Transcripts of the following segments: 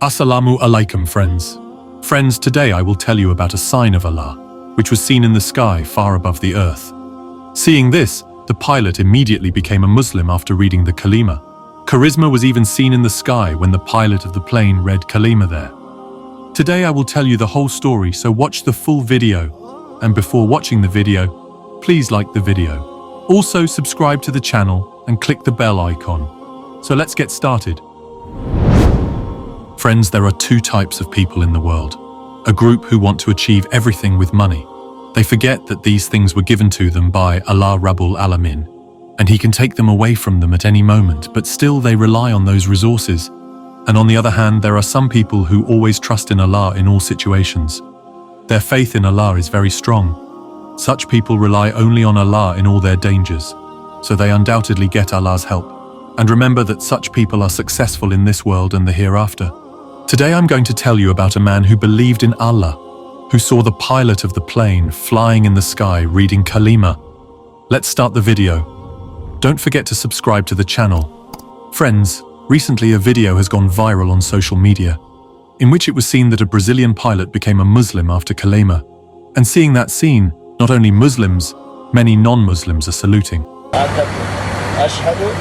Assalamu alaikum, friends. Friends, today I will tell you about a sign of Allah, which was seen in the sky far above the earth. Seeing this, the pilot immediately became a Muslim after reading the kalima. Charisma was even seen in the sky when the pilot of the plane read kalima there. Today I will tell you the whole story, so watch the full video. And before watching the video, please like the video. Also subscribe to the channel and click the bell icon. So let's get started. Friends, there are two types of people in the world. A group who want to achieve everything with money. They forget that these things were given to them by Allah Rabbul Alamin, and He can take them away from them at any moment, but still they rely on those resources. And on the other hand, there are some people who always trust in Allah in all situations. Their faith in Allah is very strong. Such people rely only on Allah in all their dangers, so they undoubtedly get Allah's help. And remember that such people are successful in this world and the hereafter. Today I'm going to tell you about a man who believed in Allah, who saw the pilot of the plane flying in the sky reading kalima. Let's start the video. Don't forget to subscribe to the channel. Friends, recently a video has gone viral on social media, in which it was seen that a Brazilian pilot became a Muslim after kalima. And seeing that scene, not only Muslims, many non-Muslims are saluting. Ashhadu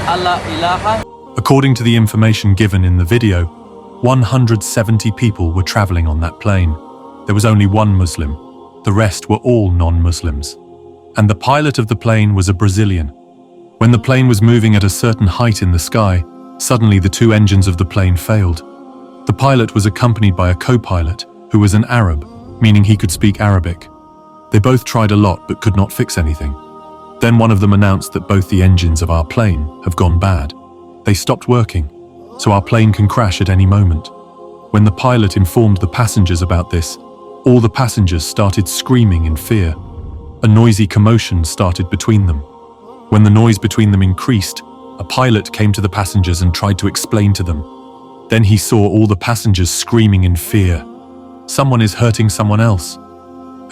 alla ilaha. According to the information given in the video, 170 people were traveling on that plane. There was only one Muslim. The rest were all non-Muslims. And the pilot of the plane was a Brazilian. When the plane was moving at a certain height in the sky, suddenly the two engines of the plane failed. The pilot was accompanied by a co-pilot who was an Arab, meaning he could speak Arabic. They both tried a lot but could not fix anything. Then one of them announced that both the engines of our plane have gone bad. They stopped working, so our plane can crash at any moment. When the pilot informed the passengers about this, all the passengers started screaming in fear. A noisy commotion started between them. When the noise between them increased, a pilot came to the passengers and tried to explain to them. Then he saw all the passengers screaming in fear. Someone is hurting someone else.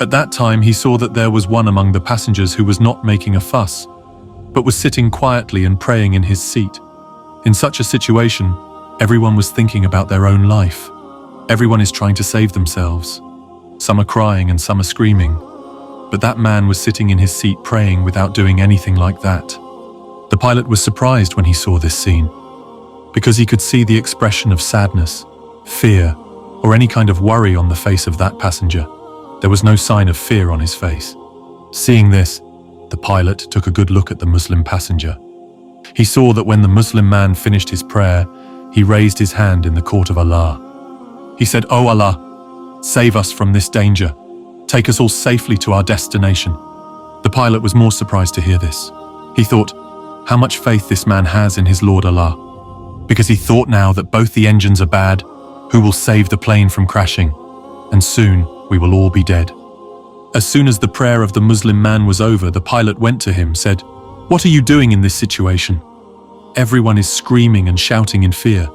At that time, he saw that there was one among the passengers who was not making a fuss, but was sitting quietly and praying in his seat. In such a situation, everyone was thinking about their own life. Everyone is trying to save themselves. Some are crying and some are screaming. But that man was sitting in his seat praying without doing anything like that. The pilot was surprised when he saw this scene, because he could see the expression of sadness, fear, or any kind of worry on the face of that passenger. There was no sign of fear on his face. Seeing this, the pilot took a good look at the Muslim passenger. He saw that when the Muslim man finished his prayer, he raised his hand in the court of Allah. He said, "O Allah, save us from this danger. Take us all safely to our destination." The pilot was more surprised to hear this. He thought, how much faith this man has in his Lord Allah. Because he thought now that both the engines are bad, who will save the plane from crashing? And soon we will all be dead. As soon as the prayer of the Muslim man was over, the pilot went to him, said, "What are you doing in this situation? Everyone is screaming and shouting in fear,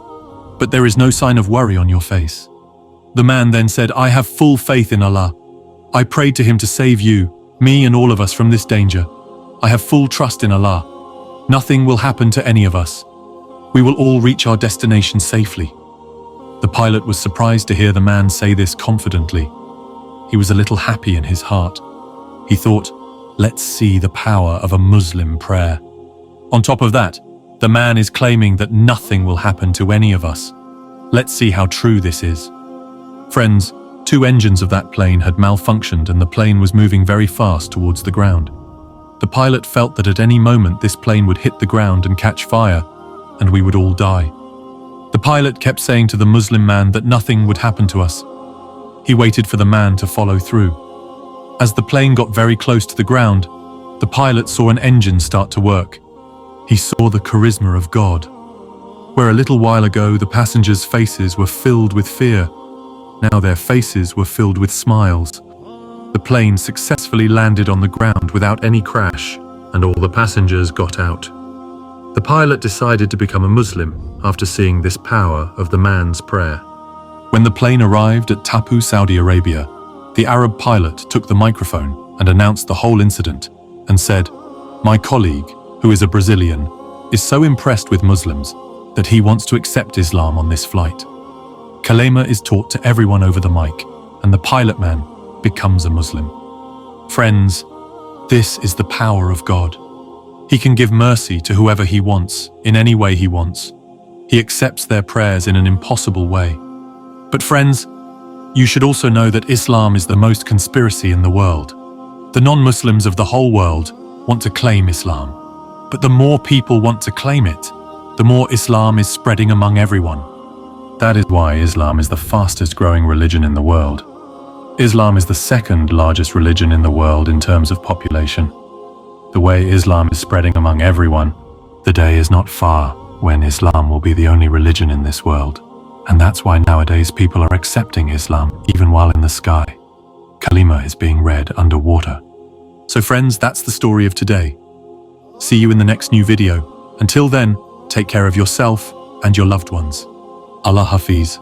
but there is no sign of worry on your face." The man then said, "I have full faith in Allah. I prayed to Him to save you, me and all of us from this danger. I have full trust in Allah. Nothing will happen to any of us. We will all reach our destination safely." The pilot was surprised to hear the man say this confidently. He was a little happy in his heart. He thought, let's see the power of a Muslim prayer. On top of that, the man is claiming that nothing will happen to any of us. Let's see how true this is. Friends, two engines of that plane had malfunctioned and the plane was moving very fast towards the ground. The pilot felt that at any moment this plane would hit the ground and catch fire, and we would all die. The pilot kept saying to the Muslim man that nothing would happen to us. He waited for the man to follow through. As the plane got very close to the ground, the pilot saw an engine start to work. He saw the charisma of God. Where a little while ago the passengers' faces were filled with fear, now their faces were filled with smiles. The plane successfully landed on the ground without any crash, and all the passengers got out. The pilot decided to become a Muslim after seeing this power of the man's prayer. When the plane arrived at Tapu, Saudi Arabia, the Arab pilot took the microphone and announced the whole incident and said, "My colleague, who is a Brazilian, is so impressed with Muslims that he wants to accept Islam on this flight. Kalima is taught to everyone over the mic, and the pilot man becomes a Muslim. Friends, this is the power of God. He can give mercy to whoever he wants, in any way he wants. He accepts their prayers in an impossible way. But friends, you should also know that Islam is the most conspiracy in the world. The non-Muslims of the whole world want to claim Islam. But the more people want to claim it, the more Islam is spreading among everyone. That is why Islam is the fastest growing religion in the world. Islam is the second largest religion in the world in terms of population. The way Islam is spreading among everyone, the day is not far when Islam will be the only religion in this world. And that's why nowadays people are accepting Islam even while in the sky. Kalima is being read underwater. So friends, that's the story of today. See you in the next new video. Until then, take care of yourself and your loved ones. Allah Hafiz.